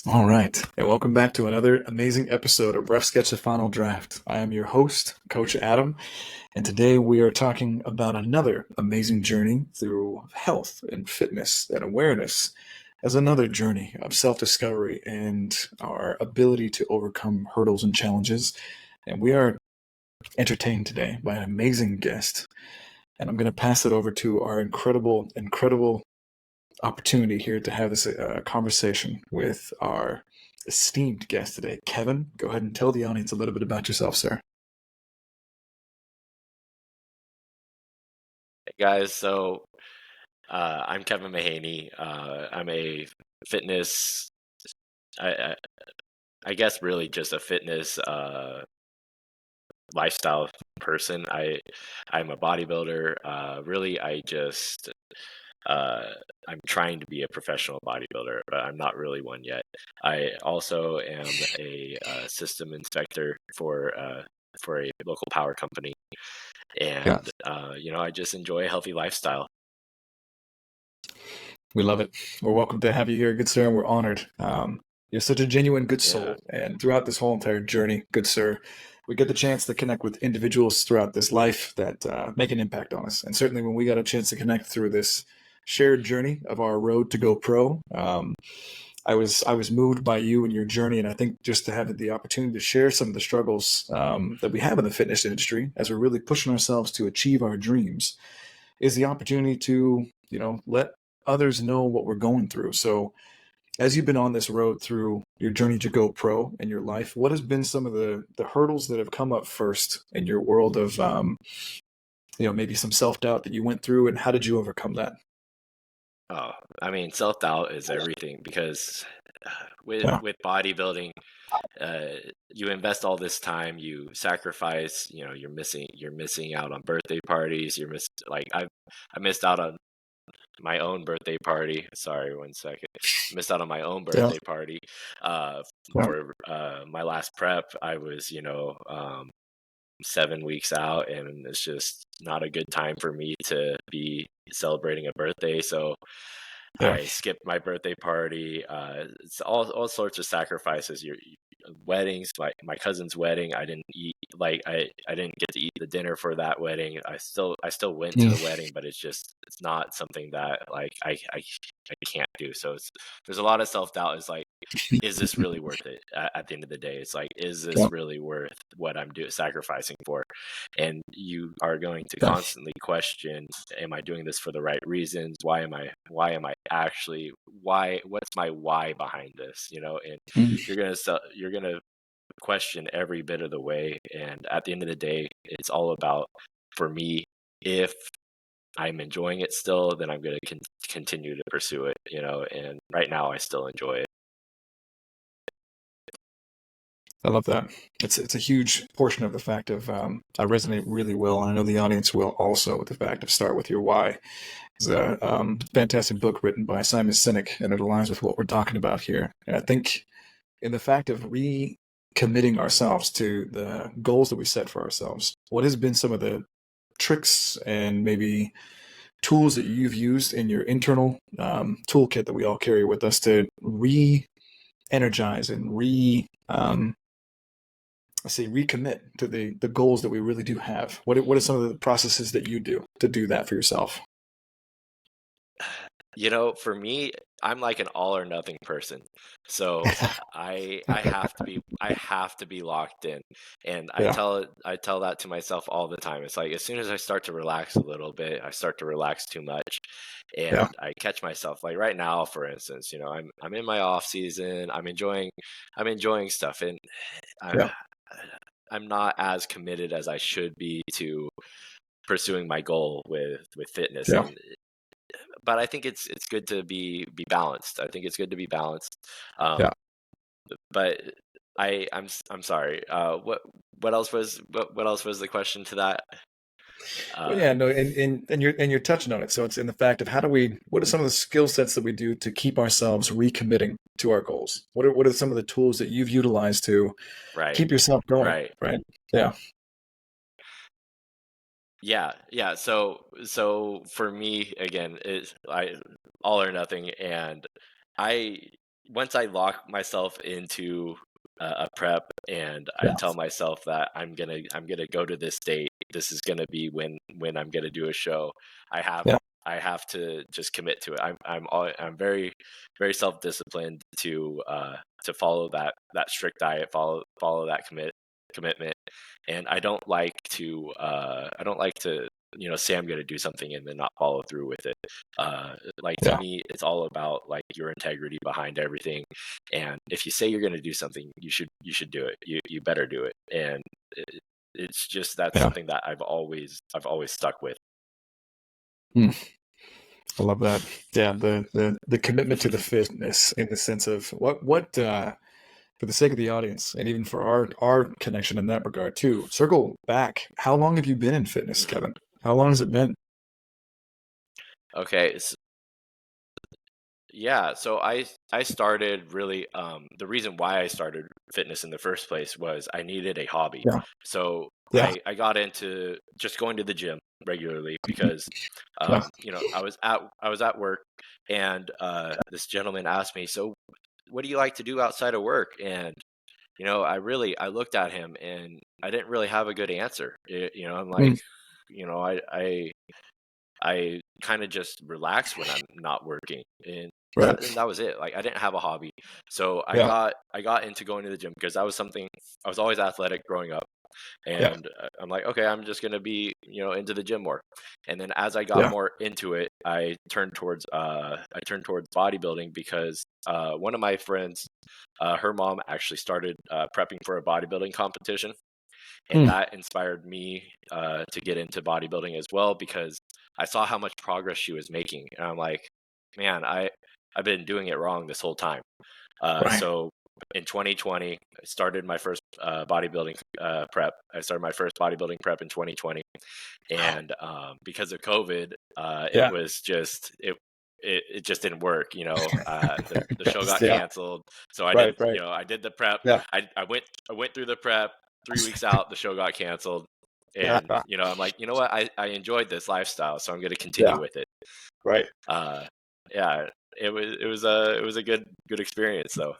All right, and welcome back to another amazing episode of Rough Sketch the Final Draft. I am your host, Coach Adam, and today we are talking about another amazing journey through health and fitness and awareness as another journey of self-discovery and our ability to overcome hurdles and challenges. And we are entertained today by an amazing guest, and I'm going to pass it over to our incredible opportunity here to have this conversation with our esteemed guest today. Kevin, go ahead and tell the audience a little bit about yourself, sir. Hey guys, I'm Kevin Mahaney. I'm a fitness, I, I, I guess, really just a fitness lifestyle person. I'm a bodybuilder. Really, uh, I'm trying to be a professional bodybuilder, but I'm not really one yet. I also am a system inspector for a local power company, Yeah, and I just enjoy a healthy lifestyle. we love it. We're welcome to have you here, good sir, and we're honored. You're such a genuine good Yeah. soul, and throughout this whole entire journey, good sir, we get the chance to connect with individuals throughout this life that make an impact on us. And certainly, when we got a chance to connect through this shared journey of our road to go pro, I was moved by you and your journey, and I think just to have the opportunity to share some of the struggles that we have in the fitness industry as we're really pushing ourselves to achieve our dreams is the opportunity to let others know what we're going through. So as you've been on this road through your journey to go pro in your life, what has been some of the hurdles that have come up first in your world of maybe some self-doubt that you went through, and how did you overcome that? Oh, I mean, self-doubt is everything because with Yeah. with bodybuilding, uh, you invest all this time, you sacrifice, you're missing out on birthday parties, I missed out on my own birthday party. Sorry, one second. I missed out on my own Yeah. birthday party. Uh, Yeah. for my last prep, I was, 7 weeks out, and it's just not a good time for me to be celebrating a birthday. So Yeah. I skipped my birthday party. It's all sorts of sacrifices. Your weddings, my cousin's wedding, I didn't eat. I didn't get to eat the dinner for that wedding. I still went to Mm. the wedding, but it's not something that I can't do. So there's a lot of self doubt. It's like, is this really worth it? At the end of the day, it's like, is Yeah. this really worth what I'm sacrificing for? And you are going to Yeah. constantly question, am I doing this for the right reasons? Why am I actually, what's my why behind this? And Mm. you're gonna question every bit of the way, and at the end of the day, it's all about, for me, if I'm enjoying it still, then I'm going to continue to pursue it, and right now I still enjoy it. I love that. It's a huge portion of the fact of I resonate really well, and I know the audience will also with the fact of start with your why. It's a fantastic book written by Simon Sinek, and it aligns with what we're talking about here. And I think in the fact of recommitting ourselves to the goals that we set for ourselves, what has been some of the tricks and maybe tools that you've used in your internal toolkit that we all carry with us to re-energize and let's say recommit to the goals that we really do have? What are some of the processes that you do to do that for yourself? For me, I'm like an all or nothing person. So I have to be locked in. And Yeah. I tell that to myself all the time. It's like, as soon as I start to relax a little bit, I start to relax too much. Yeah. And I catch myself, like right now, for instance, I'm in my off season. I'm enjoying stuff, and I Yeah. I'm not as committed as I should be to pursuing my goal with fitness. Yeah. But I think it's good to be balanced. I think it's good to be balanced. Um, Yeah. but I'm sorry. What else was the question to that? Well, Uh, yeah, no, and you're touching on it. So it's in the fact of what are some of the skill sets that we do to keep ourselves recommitting to our goals? What are some of the tools that you've utilized to right, keep yourself going? right. Right. Yeah. Yeah, yeah. So for me, again, it's I all or nothing, and I once I lock myself into a prep and I Yeah. tell myself that I'm gonna go to this date. This is gonna be when I'm gonna do a show. I have Yeah. I have to just commit to it. I'm very very self disciplined to follow that strict diet, follow that commitment, and I don't like to say I'm going to do something and then not follow through with it. Like to Yeah. me, it's all about like your integrity behind everything. And if you say you're going to do something, you should do it. You better do it. And it's just that's Yeah. something that I've always stuck with. Hmm. I love that. Yeah, the commitment to the fitness in the sense of what for the sake of the audience and even for our connection in that regard too. Circle back. How long have you been in fitness, Mhm. Kevin? How long has it been? Okay, yeah, so I started really the reason why I started fitness in the first place was I needed a hobby. Yeah. So Yeah. I got into just going to the gym regularly because Yeah. I was at work and this gentleman asked me, "So what do you like to do outside of work?" And I looked at him and I didn't really have a good answer. I'm like, Mm. you know, I kind of just relax when I'm not working, and Right. that was it. Like I didn't have a hobby, so I Yeah. got I got into going to the gym because that was something I was always athletic growing up, Yeah. and I'm like, okay, I'm just gonna be into the gym more, and then as I got Yeah. more into it, I turned towards bodybuilding because one of my friends, her mom actually started prepping for a bodybuilding competition, and Mm. that inspired me to get into bodybuilding as well because I saw how much progress she was making, and I'm like, man, I've been doing it wrong this whole time. Right. So in 2020, I started my first bodybuilding prep. I started my first bodybuilding prep in 2020, Wow. and because of COVID, it Yeah. was just it just didn't work. The show got Yeah. canceled, so I did Right. Right. I did the prep. Yeah. I went through the prep. 3 weeks out, the show got canceled, and I'm like, you know what? I enjoyed this lifestyle, so I'm going to continue Yeah. with it. Right. Uh, yeah, it was a good experience though.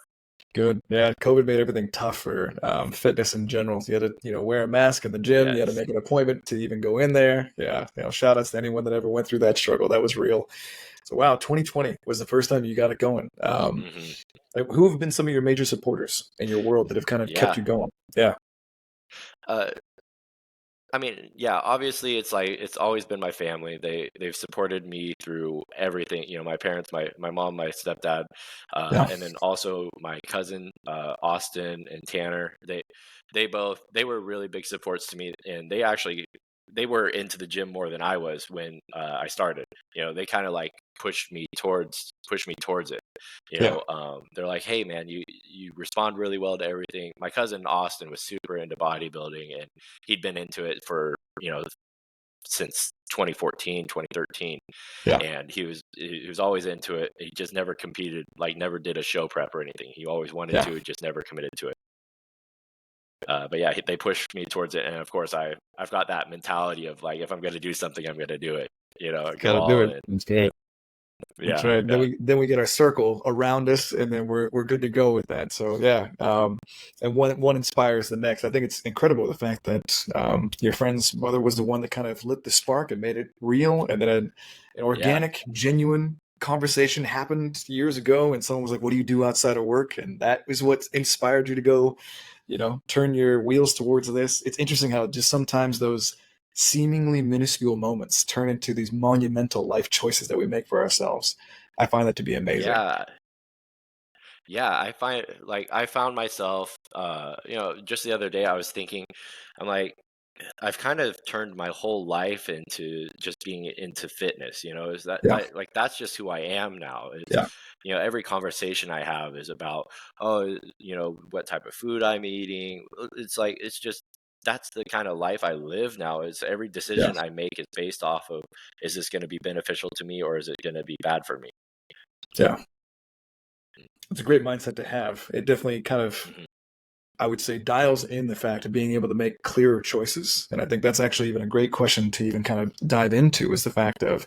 Good. Yeah, COVID made everything tough for fitness in general. So you had to, wear a mask in the gym. You had to Yes. make an appointment to even go in there. Yeah. Shout outs to anyone that ever went through that struggle. That was real. So wow, 2020 was the first time you got it going. Hmm. Who have been some of your major supporters in your world that have kind of kept Yeah. you going? Yeah. Uh, I mean, yeah, obviously it's like it's always been my family. They've supported me through everything. My parents, my mom, my stepdad, Yeah. and then also my cousin Austin and Tanner. They were really big supports to me, and they were into the gym more than I was when I started. They kind of like pushed me towards it. Yeah. They're like, "Hey, man, you respond really well to everything." My cousin Austin was super into bodybuilding, and he'd been into it for since 2014, 2013, Yeah. and he was always into it. He just never competed, like never did a show prep or anything. He always wanted Yeah. to, just never committed to it. But yeah, they pushed me towards it, and of course I've got that mentality of like if I'm going to do something, I'm going to do it. Got Go to do all it. in. That's great. That's Yeah, right. Then yeah, we get our circle around us, and then we're good to go with that. So yeah, and one inspires the next. I think it's incredible the fact that your friend's mother was the one that kind of lit the spark and made it real, and then an yeah, organic, genuine conversation happened years ago, and someone was like, "What do you do outside of work?" And that is what inspired you to go, turn your wheels towards this. It's interesting how just sometimes those seemingly minuscule moments turn into these monumental life choices that we make for ourselves. I find that to be amazing. yeah. Yeah, I found myself, just the other day I was thinking, I'm like, I've kind of turned my whole life into just being into fitness, is Yeah, that's just who I am now. It's, yeah, every conversation I have is about, oh, what type of food I'm eating. It's like, it's just, that's the kind of life I live now. Is every yeah, decision I make is based off of, is this going to be beneficial to me or is it going to be bad for me? yeah. It's a great mindset to have. It definitely kind of, Hmm. I would say, dials in the fact of being able to make clearer choices. And I think that's actually even a great question to even kind of dive into is the fact of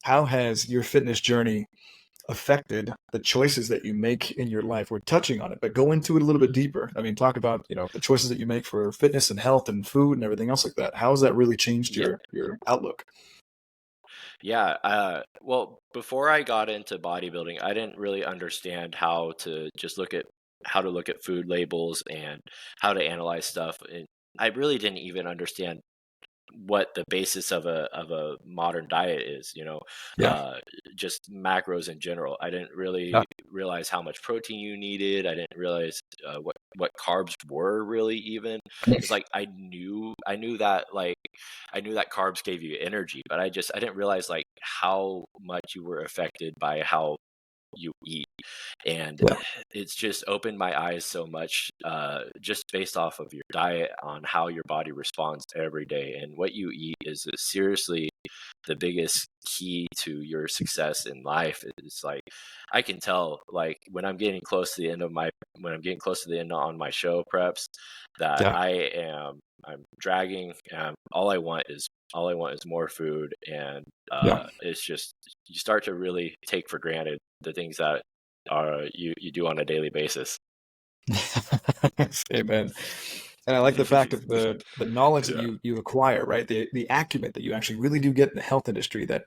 how has your fitness journey affected the choices that you make in your life? We're touching on it, but go into it a little bit deeper. I mean, talk about, the choices that you make for fitness and health and food and everything else like that. How has that really changed Yeah, your outlook? yeah. Well, before I got into bodybuilding, I didn't really understand how to look at food labels and how to analyze stuff. And I really didn't even understand what the basis of a modern diet is, Yeah. uh just macros in general. I didn't Yeah. really realize how much protein you needed. I didn't realize what carbs were really even. It's like I knew that carbs gave you energy, but I didn't realize like how much you were affected by how you eat. And Yeah. it's just opened my eyes so much, just based off of your diet, on how your body responds every day. And what you eat is seriously the biggest key to your success in life. It's like I can tell, like when I'm getting close to the end on my show preps, that Yeah. I'm dragging. All I want is more food. And Yeah. it's just, you start to really take for granted the things that you do on a daily basis. Amen. And I like the fact of the knowledge that Yeah. you acquire, right? The acumen that you actually really do get in the health industry. That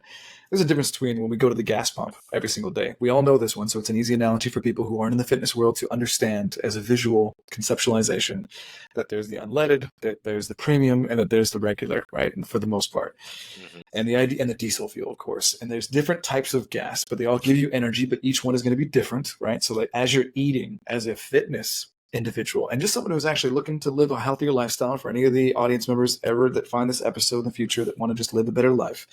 there's a difference between when we go to the gas pump every single day. We all know this one, so it's an easy analogy for people who aren't in the fitness world to understand as a visual conceptualization that there's the unleaded, that there's the premium, and that there's the regular, right? And for the most part, Hmm. and the idea and the diesel fuel, of course. And there's different types of gas, but they all give you energy, but each one is going to be different, right? So like as you're eating as a fitness individual and just someone who's actually looking to live a healthier lifestyle, for any of the audience members ever that find this episode in the future that want to just live a better life,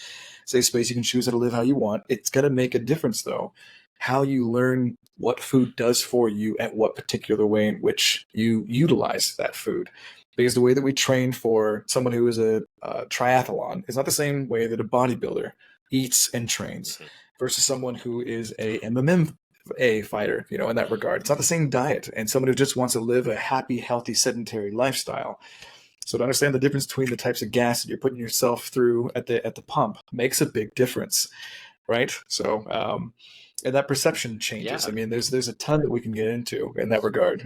safe space, you can choose how to live how you want. It's going to make a difference though, how you learn what food does for you at what particular way in which you utilize that food, because the way that we train for someone who is a triathlon is not the same way that a bodybuilder eats and trains Hmm. versus someone who is a MMA fighter, in that regard. It's not the same diet. And someone who just wants to live a happy, healthy, sedentary lifestyle. So to understand the difference between the types of gas that you're putting yourself through at the pump makes a big difference, right? So and that perception changes. Yeah. I mean, there's a ton that we can get into in that regard.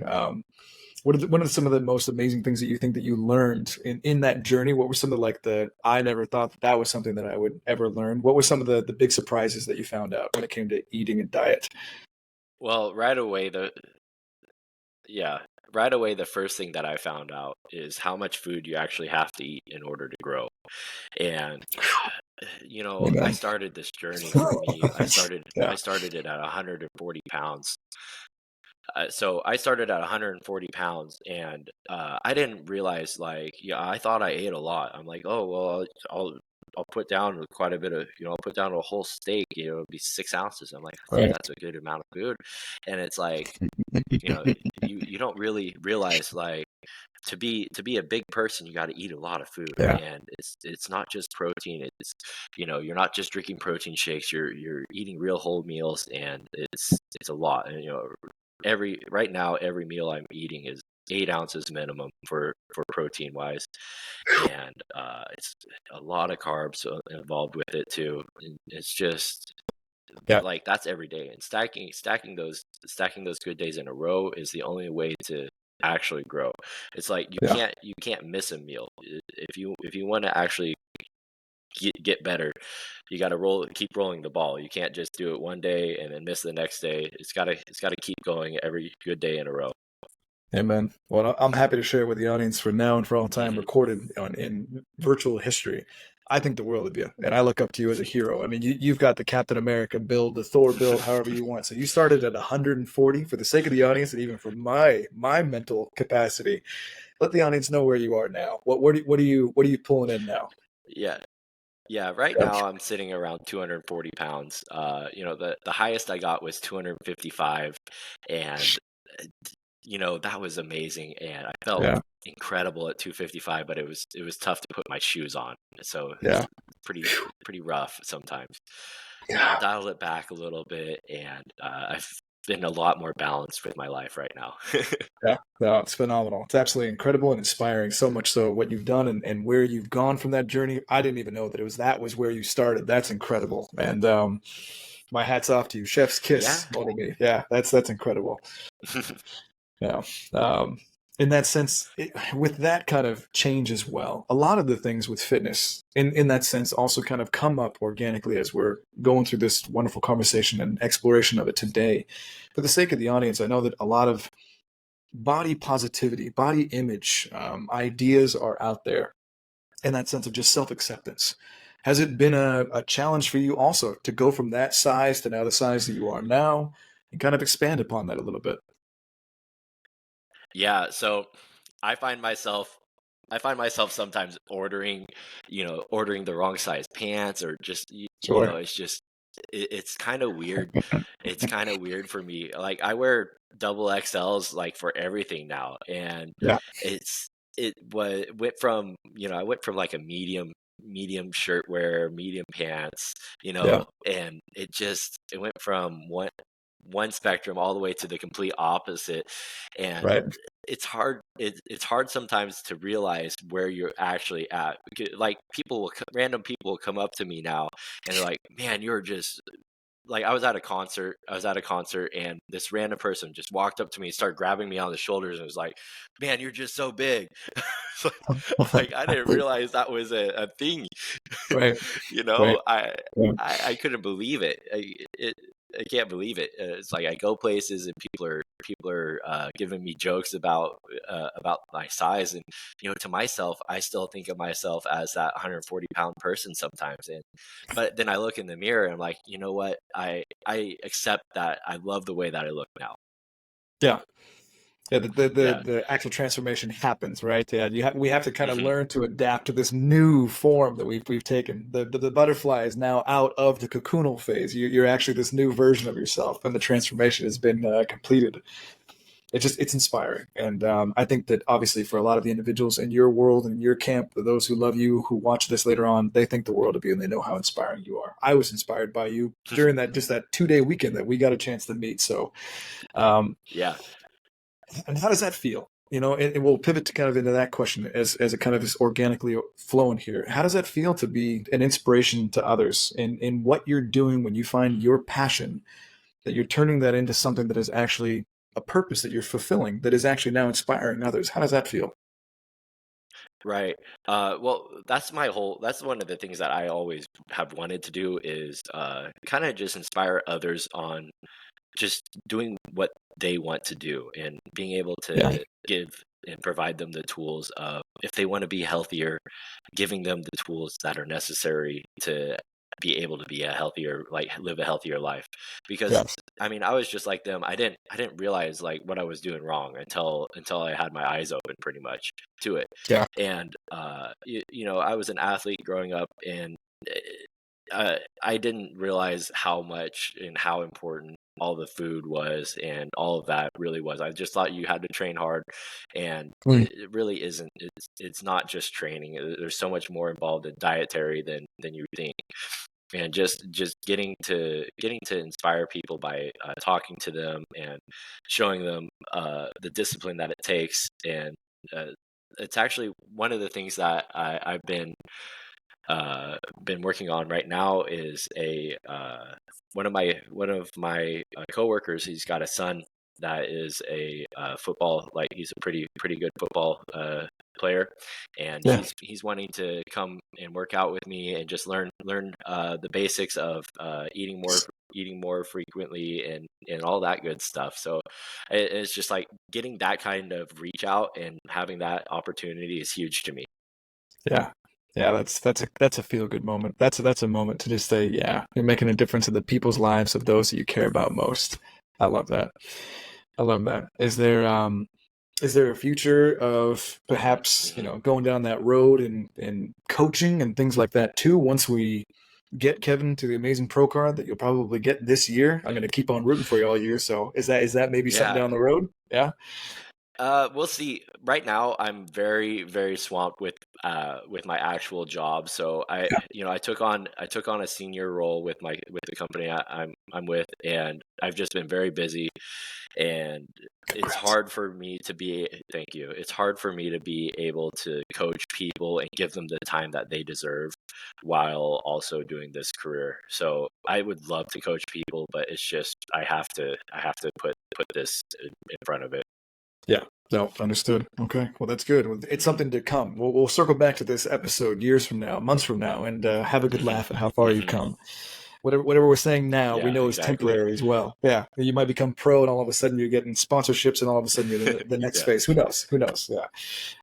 What are some of the most amazing things that you think that you learned in that journey? What were some of I never thought that was something that I would ever learn? What were some of the big surprises that you found out when it came to eating and diet? Well, yeah, right away, the first thing that I found out is how much food you actually have to eat in order to grow. And I Amen. started this journey. For me, Yeah. I started it at 140 pounds. So I started at 140 pounds, and I didn't realize, like, yeah, I thought I ate a lot. I'm like, oh well, I'll put down quite a bit of, I'll put down a whole steak. It'll be 6 ounces. I'm like, I think Right. that's a good amount of food. And it's like, you don't really realize, like, to be a big person, you got to eat a lot of food. Yeah. And it's not just protein. It's, you're not just drinking protein shakes. You're eating real whole meals, and it's a lot. And right now, every meal I'm eating is 8 ounces minimum for protein wise. And it's a lot of carbs involved with it too. And it's just Yeah. like, that's every day. And stacking those good days in a row is the only way to actually grow. It's like Yeah. you can't miss a meal. If you want to actually get better, you got to keep rolling the ball. You can't just do it one day and then miss the next day. It's got to keep going every good day in a row. Amen. Well, I'm happy to share with the audience for now and for all time, Hmm. recorded in virtual history. I think the world of you, and I look up to you as a hero. I mean, you've got the Captain America build, the Thor build, however you want. So you started at 140 for the sake of the audience, and even for my mental capacity. Let the audience know where you are now. What are you pulling in now? Yeah. Yeah, right Yep. now I'm sitting around 240 pounds. The highest I got was 255, and that was amazing, and I felt Yeah. incredible at 255. But it was tough to put my shoes on, so it's Yeah. pretty rough sometimes. I Yeah. dialed it back a little bit, and I've been a lot more balanced with my life right now. Yeah, no, it's phenomenal. It's absolutely incredible and inspiring. So much so, what you've done and where you've gone from that journey. I didn't even know that that was where you started. That's incredible. And My hat's off to you. Chef's Yeah. kiss over me. Yeah, that's incredible. Yeah. Um, in that sense, with that kind of change as well, a lot of the things with fitness, in that sense, also kind of come up organically as we're going through this wonderful conversation and exploration of it today. For the sake of the audience, I know that a lot of body positivity, body image ideas are out there in that sense of just self acceptance. Has it been a challenge for you also to go from that size to now the size that you are now and kind of expand upon that a little bit? Yeah, so I find myself I find myself sometimes ordering the wrong size pants, or just Sure. it's just it's kind of weird. It's kind of weird for me. Like, I wear double XLs like for everything now, and Yeah. it's went from, I went from like a medium shirt wear, medium pants, Yeah. and it went from one spectrum all the way to the complete opposite. And Right. it's hard sometimes to realize where you're actually at. Like, random people will come up to me now, and they're like, man, you're just like, I was at a concert, and this random person just walked up to me and started grabbing me on the shoulders and was like, man, you're just so big. It's like, I didn't realize that was a thing. Right. you Right. know i Yeah. I couldn't believe it. I can't believe it. It's like, I go places, and people are giving me jokes about my size, and to myself, I still think of myself as that 140-pound person sometimes. But then I look in the mirror, and I'm like, you know what, I accept that. I love the way that I look now. Yeah. Yeah, Yeah. the actual transformation happens, right? Yeah, we have to kind of Hmm. learn to adapt to this new form that we've taken. The butterfly is now out of the cocoonal phase. You're actually this new version of yourself, and the transformation has been completed. It's inspiring, and I think that obviously for a lot of the individuals in your world and your camp, those who love you, who watch this later on, they think the world of you, and they know how inspiring you are. I was inspired by you during that 2 day weekend that we got a chance to meet. So. Yeah. And how does that feel? And we'll pivot to kind of into that question as it kind of is organically flowing here. How does that feel to be an inspiration to others in what you're doing when you find your passion, that you're turning that into something that is actually a purpose that you're fulfilling, that is actually now inspiring others? How does that feel? Right. Well, that's one of the things that I always have wanted to do, is kind of just inspire others on just doing what they want to do, and being able Yeah, to give and provide them the tools of, if they want to be healthier, giving them the tools that are necessary to be able to be a healthier, like, live a healthier life. Because, yeah, I mean, I was just like them. I didn't realize like what I was doing wrong until I had my eyes open pretty much to it. yeah, And I was an athlete growing up, and I didn't realize how much and how important all the food was, and all of that really was. I just thought you had to train hard, and mm, it really isn't. It's not just training. There's so much more involved in dietary than you think. And just getting to inspire people by talking to them, and showing them the discipline that it takes. And uh, it's actually one of the things that I've been working on right now. Is a one of my coworkers. He's got a son that is a football, like, he's a pretty good football player, and yeah, he's wanting to come and work out with me, and just learn the basics of eating more frequently, and all that good stuff. So it's just like, getting that kind of reach out and having that opportunity is huge to me. yeah. Yeah, that's a feel good moment. That's a moment to just say, yeah, you're making a difference in the people's lives of those that you care about most. I love that. I love that. Is there a future of perhaps, Hmm. going down that road and coaching and things like that too, once we get Kevin to the amazing pro card that you'll probably get this year? I'm going to keep on rooting for you all year. So is that maybe something Yeah. down the road? Yeah. We'll see. Right now, I'm very, very swamped with my actual job. So I took on a senior role with the company I'm with, and I've just been very busy. And it's Congrats. hard for me to be thank you. It's hard for me to be able to coach people and give them the time that they deserve while also doing this career. So I would love to coach people, but it's just I have to put this in front of it. Yeah. No, understood. Okay. Well, that's good. Well, it's something to come. We'll circle back to this episode years from now, months from now, and have a good laugh at how far you've Hmm. come. Whatever we're saying now, we Yeah, know is exactly. temporary as well. Yeah. You might become pro, and all of a sudden you're getting sponsorships, and all of a sudden you're the next Yeah. phase. Who knows? Who knows? Yeah.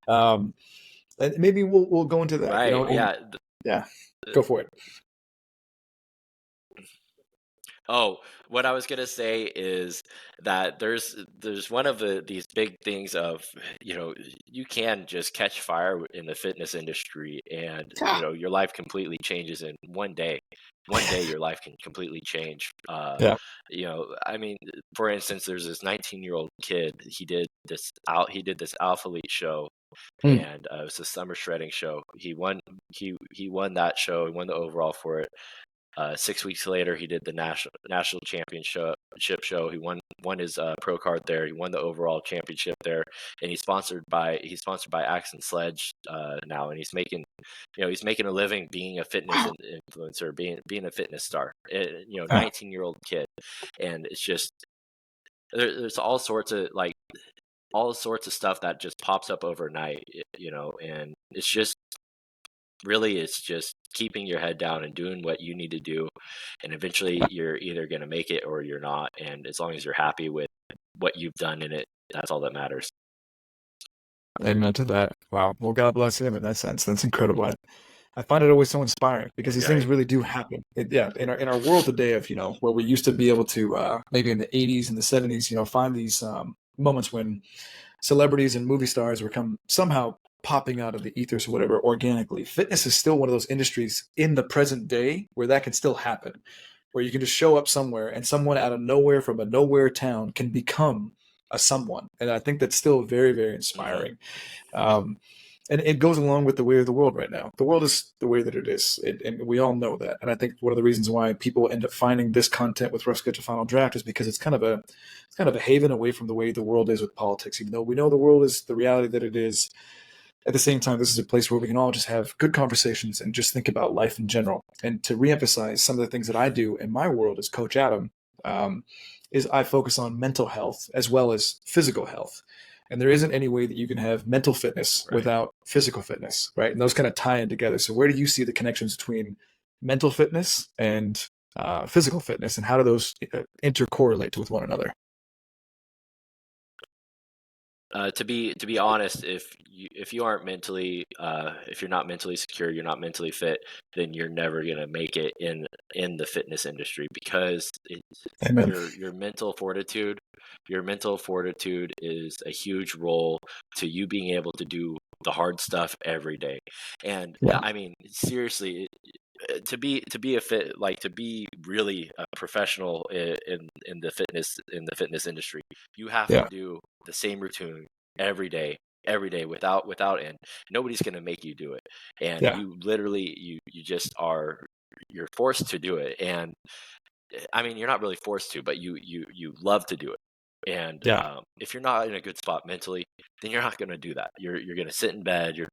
Um, and maybe we'll go into that. Right. And Yeah. yeah, go for it. Oh, what I was gonna say is that there's one of these big things of, you can just catch fire in the fitness industry, and Yeah. your life completely changes in one day. One day your life can completely change. Yeah. I mean, for instance, there's this 19-year-old kid. He did this Alpha show, Mm. and it was a summer shredding show. He won that show. He won the overall for it. 6 weeks later, he did the national championship show. He won his pro card there. He won the overall championship there, and he's sponsored by Axe and Sledge now, and he's making a living being a fitness Wow. influencer, being a fitness star. Yeah. 19-year-old kid, and it's just there's all sorts of stuff that just pops up overnight, and it's just keeping your head down and doing what you need to do, and eventually you're either going to make it or you're not, and as long as you're happy with what you've done in it, that's all that matters. Amen to that. Wow. Well, God bless him in that sense. That's incredible. I find it always so inspiring because these things Right. really do happen. Yeah, in our world today of where we used to be able to maybe in the '80s and the '70s, find these moments when celebrities and movie stars were come somehow popping out of the ethers or whatever organically. Fitness is still one of those industries in the present day where that can still happen, where you can just show up somewhere and someone out of nowhere from a nowhere town can become a someone, and I think that's still very, very Hmm. inspiring. Um, and it goes along with the way of the world right now. The world is the way that it is, and we all know that. And I think one of the reasons why people end up finding this content with Rough Schedule Final Draft is because it's kind of a haven away from the way the world is with politics. Even though we know the world is the reality that it is, at the same time, this is a place where we can all just have good conversations and just think about life in general. And to reemphasize some of the things that I do in my world as Coach Adam, um, is I focus on mental health as well as physical health. And there isn't any way that you can have mental fitness Right. without physical fitness, right? And those kind of tie in together. So where do you see the connections between mental fitness and physical fitness, and how do those intercorrelate with one another? To be honest, if you're not mentally secure, you're not mentally fit, then you're never gonna make it in the fitness industry, because Amen. your mental fortitude is a huge role to you being able to do the hard stuff every day. And Yeah, I mean, seriously, to be really a professional in the fitness industry, you have to yeah, do the same routine every day without end. Nobody's going to make you do it, and yeah, you literally you just you're forced to do it. And I mean, you're not really forced to, but you love to do it. And yeah, if you're not in a good spot mentally, then you're not going to do that. You're going to sit in bed. You're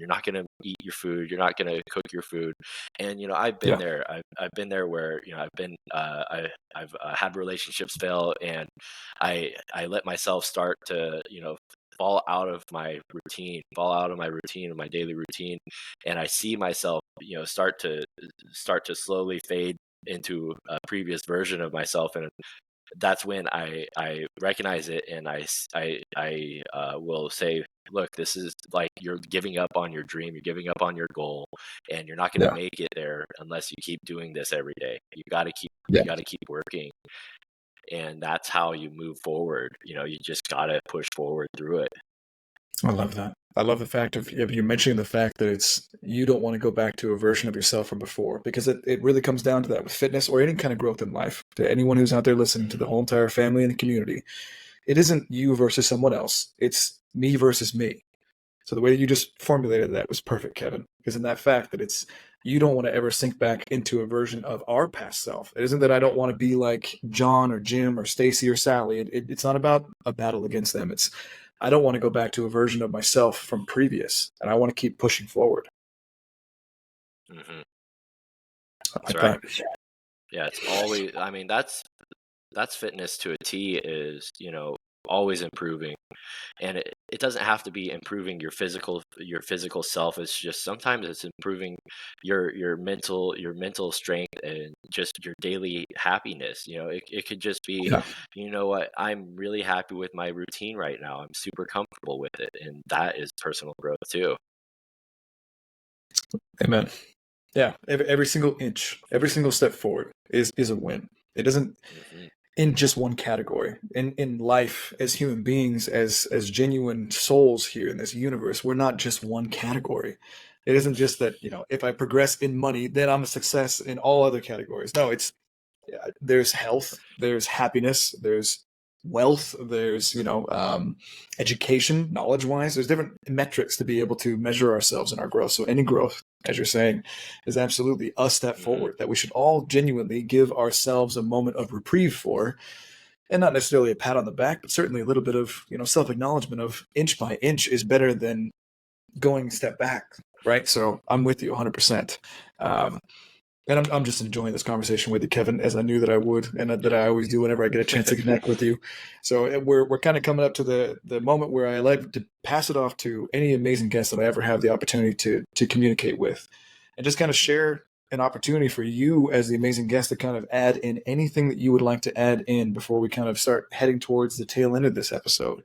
not going to eat your food. You're not going to cook your food. And I've been yeah, there. I've been there where I've had relationships fail, and I let myself start to fall out of my routine, of my daily routine, and I see myself start to slowly fade into a previous version of myself. And that's when I recognize it, and I will say, look, this is like you're giving up on your dream, you're giving up on your goal, and you're not going to yeah, make it there unless you keep doing this every day. You yeah. got to keep working, and that's how you move forward. You just got to push forward through it. I love that. I love the fact of you mentioning the fact that it's you don't want to go back to a version of yourself from before, because it really comes down to that with fitness or any kind of growth in life. To anyone who's out there listening, to Hmm. the whole entire family and community, it isn't you versus someone else. It's me versus me. So the way that you just formulated that was perfect, Kevin, because in that fact that it's you don't want to ever sink back into a version of our past self. It isn't that I don't want to be like John or Jim or Stacy or Sally. It's not about a battle against them. It's I don't want to go back to a version of myself from previous, and I want to keep pushing forward. Hmm. I That's right. thought, Yeah, it's always. I mean, that's fitness to a T. Is always improving, and it doesn't have to be improving your physical self. It's just sometimes it's improving your mental strength and just your daily happiness. It could just be, yeah, what, I'm really happy with my routine right now. I'm super comfortable with it, and that is personal growth too. amen. Yeah, every single inch, every single step forward is a win. It doesn't Hmm. in just one category. In life, as human beings, as genuine souls here in this universe, we're not just one category. It isn't just that, if I progress in money, then I'm a success in all other categories. No, it's there's health, there's happiness, there's wealth, there's education, knowledge wise. There's different metrics to be able to measure ourselves and our growth. So any growth, as you're saying, is absolutely a step Hmm. forward that we should all genuinely give ourselves a moment of reprieve for, and not necessarily a pat on the back, but certainly a little bit of self acknowledgement of inch by inch is better than going a step back, right? So I'm with you 100%. Um, and I'm just enjoying this conversation with you, Kevin, as I knew that I would, and that I always do whenever I get a chance to connect with you. So we're kind of coming up to the moment where I like to pass it off to any amazing guest that I ever have the opportunity to communicate with, and just kind of share an opportunity for you as the amazing guest to kind of add in anything that you would like to add in before we kind of start heading towards the tail end of this episode.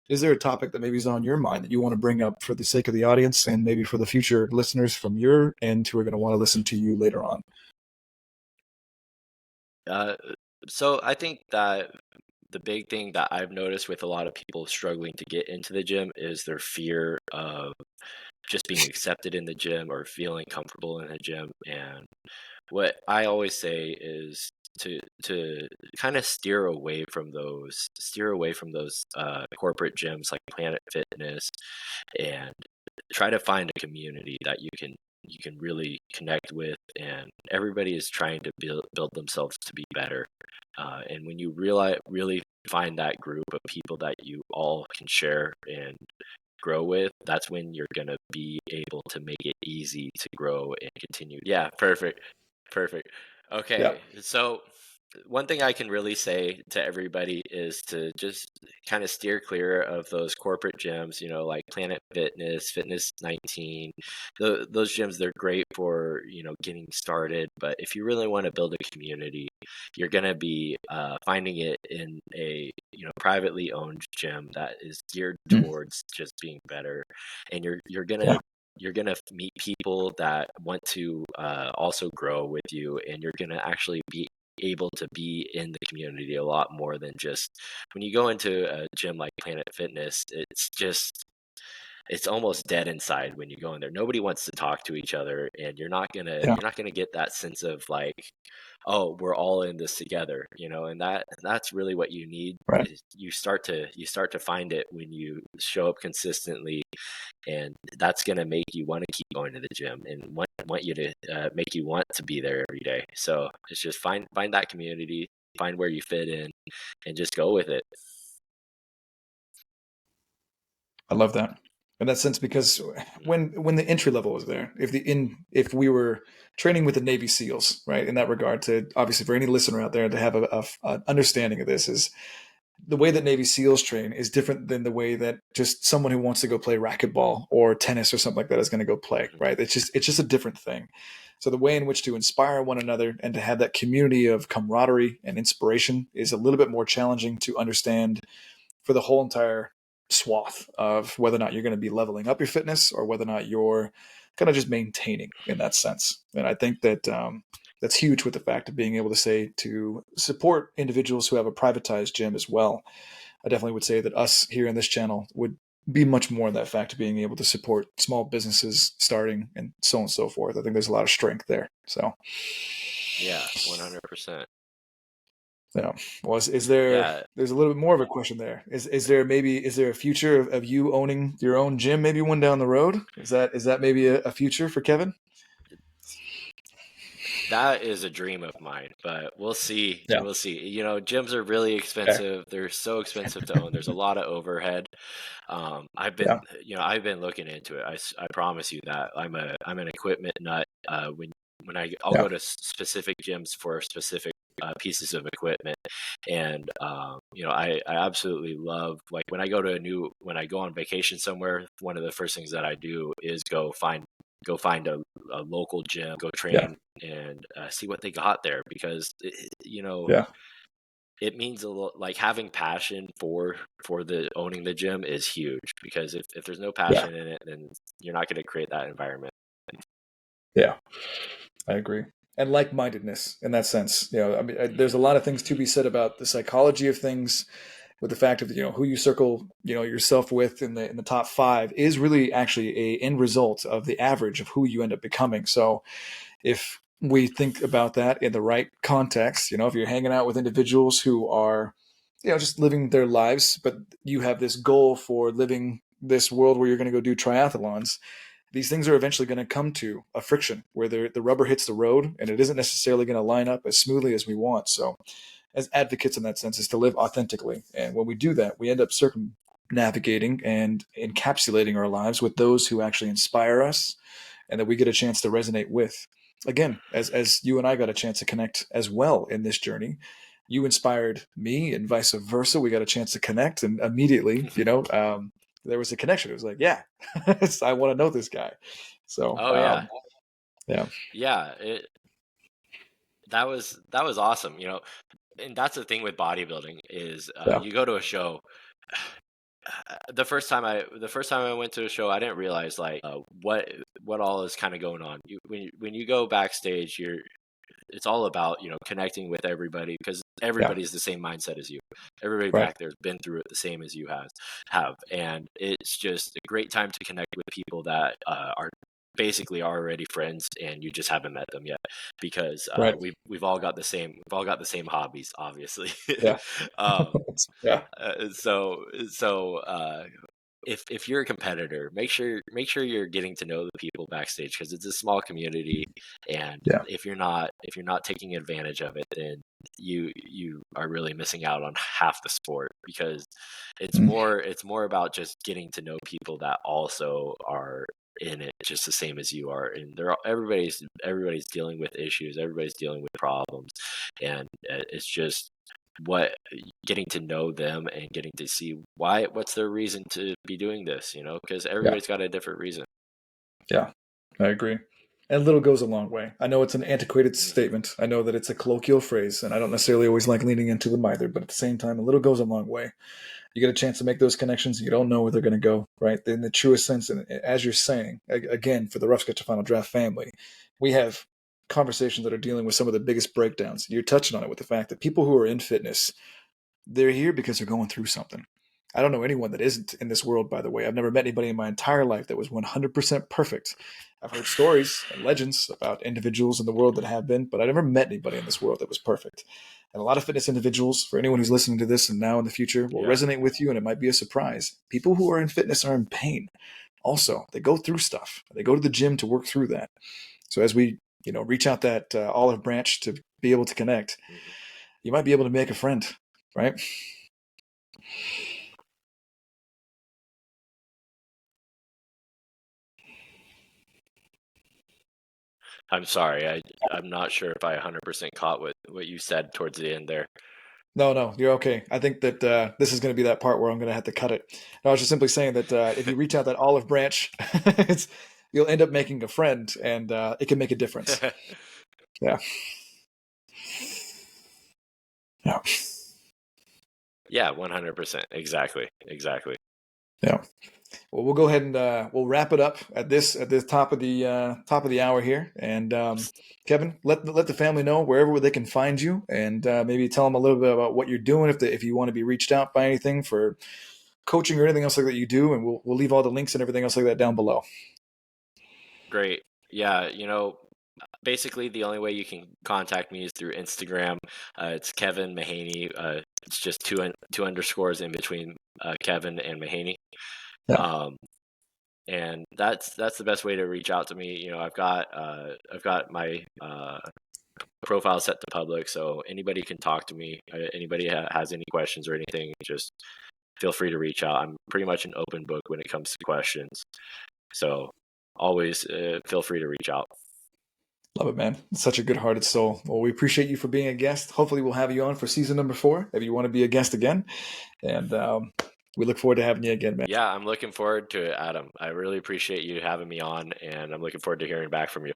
Is there a topic that maybe is on your mind that you want to bring up for the sake of the audience and maybe for the future listeners from your end who are going to want to listen to you later on? Uh, so I think that the big thing that I've noticed with a lot of people struggling to get into the gym is their fear of just being accepted in the gym or feeling comfortable in the gym. And what I always say is to kind of steer away from those corporate gyms like Planet Fitness, and try to find a community that you can really connect with, and everybody is trying to build themselves to be better. And when you really find that group of people that you all can share and grow with, that's when you're going to be able to make it easy to grow and continue. Yeah, perfect. Perfect. Yeah. Okay, so one thing I can really say to everybody is to just kind of steer clear of those corporate gyms, like Planet Fitness, Fitness 19. Those gyms, they're great for, getting started. But if you really want to build a community, you're going to be finding it in a, privately owned gym that is geared Mm. towards just being better. And you're gonna meet people that want to also grow with you, and you're gonna actually be able to be in the community a lot more than just when you go into a gym like Planet Fitness. It's almost dead inside when you go in there. Nobody wants to talk to each other, and you're not gonna Yeah. you're not gonna get that sense of like, oh, we're all in this together, and that's really what you need. Right. Is you start to find it when you show up consistently, and that's going to make you want to keep going to the gym and want you to make you want to be there every day. So it's just find that community, find where you fit in, and just go with it. I love that in that sense because when the entry level is there, if we were training with the Navy SEALs, right, in that regard, to obviously for any listener out there to have an understanding of this is the way that Navy SEALs train is different than the way that just someone who wants to go play racquetball or tennis or something like that is going to go play, Mhm. right? It's just a different thing. So the way in which to inspire one another and to have that community of camaraderie and inspiration is a little bit more challenging to understand for the whole entire swath of whether or not you're going to be leveling up your fitness or whether or not you're kind of just maintaining in that sense. And I think that that's huge with the fact of being able to say to support individuals who have a privatized gym as well. I definitely would say that us here in this channel would be much more in that fact of being able to support small businesses starting and so on and so forth. I think there's a lot of strength there. So, Yeah, 100%. yeah. Well, is there? Yeah. There's a little bit more of a question there. Is there a future of you owning your own gym maybe one down the road? Is that maybe a future for Kevin? That is a dream of mine, but we'll see. Yeah, We'll see. Gyms are really yeah, expensive. They're so expensive to own. There's a lot of overhead. yeah, I've been looking into it. I promise you that I'm an equipment nut. I'll yeah, go to specific gyms for specific pieces of equipment, and I absolutely love, like, when I go on vacation somewhere. One of the first things that I do is go find a local gym, go yeah, train, and see what they got there, because yeah, it means a lot. Like, having passion for the owning the gym is huge, because if there's no yeah, passion in it, then you're not going to create that environment. yeah. I agree. And like-mindedness in that sense. I mean, there's a lot of things to be said about the psychology of things, with the fact of who you circle yourself with in the top five is really actually a end result of the average of who you end up becoming. So if we think about that in the right context, if you're hanging out with individuals who are just living their lives, but you have this goal for living this world where you're going to go do triathlons, these things are eventually going to come to a friction where the rubber hits the road and it isn't necessarily going to line up as smoothly as we want. So as advocates in that sense is to live authentically. And when we do that, we end up circumnavigating and encapsulating our lives with those who actually inspire us and that we get a chance to resonate with. Again, as you and I got a chance to connect as well in this journey, you inspired me and vice versa. We got a chance to connect, and immediately, there was a connection. It was like, yeah, I want to know this guy. So, Oh yeah, yeah, yeah. That was awesome. And that's the thing with bodybuilding is, yeah, you go to a show. The first time I went to a show, I didn't realize, like, what all is kind of going on. When you go backstage, it's all about connecting with everybody, because yeah, everybody's the same mindset as you. Everybody right, back there's been through it the same as you have, and it's just a great time to connect with people that are basically already friends, and you just haven't met them yet, because right, we've all got the same hobbies, obviously. yeah, um, yeah, so if you're a competitor, make sure you're getting to know the people backstage, because it's a small community, and yeah, if you're not taking advantage of it, then you are really missing out on half the sport, because mm, it's more about just getting to know people that also are in it just the same as you are, and everybody's dealing with issues, everybody's dealing with problems, and it's just what getting to know them and getting to see what's their reason to be doing this, because yeah. everybody's got a different reason. Yeah, I agree. And little goes a long way. I know it's an antiquated Mhm. statement. I know that it's a colloquial phrase, and I don't necessarily always like leaning into them either. But at the same time, a little goes a long way. You get a chance to make those connections. You don't know where they're going to go, right? In the truest sense, and as you're saying, again, for the Rough Sketch to Final Draft family, we have conversations that are dealing with some of the biggest breakdowns. You're touching on it with the fact that people who are in fitness, they're here because they're going through something. I don't know anyone that isn't in this world, by the way. I've never met anybody in my entire life that was 100% perfect. I've heard stories and legends about individuals in the world that have been, but I never met anybody in this world that was perfect. And a lot of fitness individuals, for anyone who's listening to this and now in the future, will Yeah. resonate with you, and it might be a surprise. People who are in fitness are in pain. Also, they go through stuff. They go to the gym to work through that. So as we, reach out that olive branch to be able to connect, Mhm. you might be able to make a friend, right? I'm sorry, I'm not sure if I 100% caught what you said towards the end there. No, no, you're okay. I think that this is going to be that part where I'm going to have to cut it. No, I was just simply saying that if you reach out that olive branch, you'll end up making a friend, and it can make a difference. Yeah, yeah, Yeah, 100%. Exactly. Exactly. yeah. Well, we'll go ahead and we'll wrap it up at this top of the hour here. And Kevin, let the family know wherever they can find you, and maybe tell them a little bit about what you're doing if you want to be reached out by anything for coaching or anything else like that you do, and we'll leave all the links and everything else like that down below. Great. Yeah, basically the only way you can contact me is through Instagram. It's Kevin Mahaney. It's just two underscores in between Kevin and Mahaney. Yeah, Um, and that's the best way to reach out to me. I've got my profile set to public, so anybody can talk to me. Anybody has any questions or anything, just feel free to reach out. I'm pretty much an open book when it comes to questions. So always feel free to reach out. Love it, man. Such a good-hearted soul. Well, we appreciate you for being a guest. Hopefully, we'll have you on for season number 4 if you want to be a guest again. And we look forward to having you again, man. Yeah, I'm looking forward to it, Adam. I really appreciate you having me on, and I'm looking forward to hearing back from you.